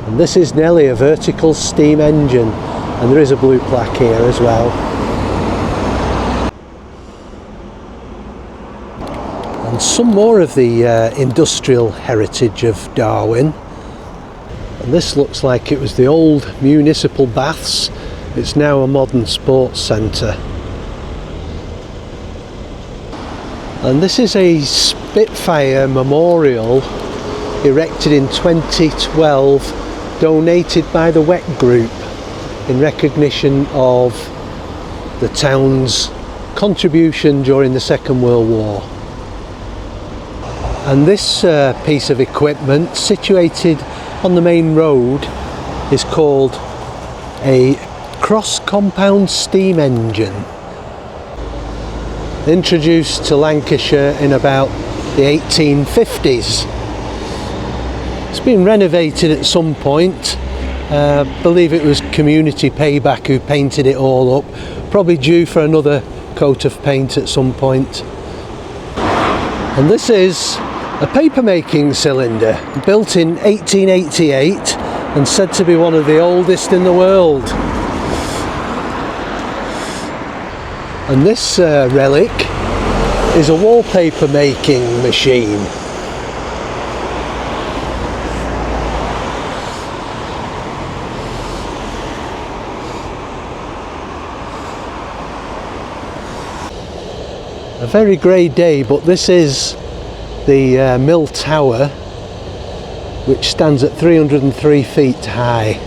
And this is Nellie, a vertical steam engine, and there is a blue plaque here as well. And some more of the industrial heritage of Darwen. And this looks like it was the old municipal baths. It's now a modern sports centre. And this is a Spitfire memorial erected in 2012, donated by the Wet Group in recognition of the town's contribution during the Second World War. And this piece of equipment, situated on the main road, is called a cross-compound steam engine, introduced to Lancashire in about the 1850s. It's been renovated at some point. I believe it was Community Payback who painted it all up, probably due for another coat of paint at some point. And this is a paper making cylinder built in 1888 and said to be one of the oldest in the world. And this relic is a wallpaper making machine. A very grey day, but this is the mill tower, which stands at 303 feet high.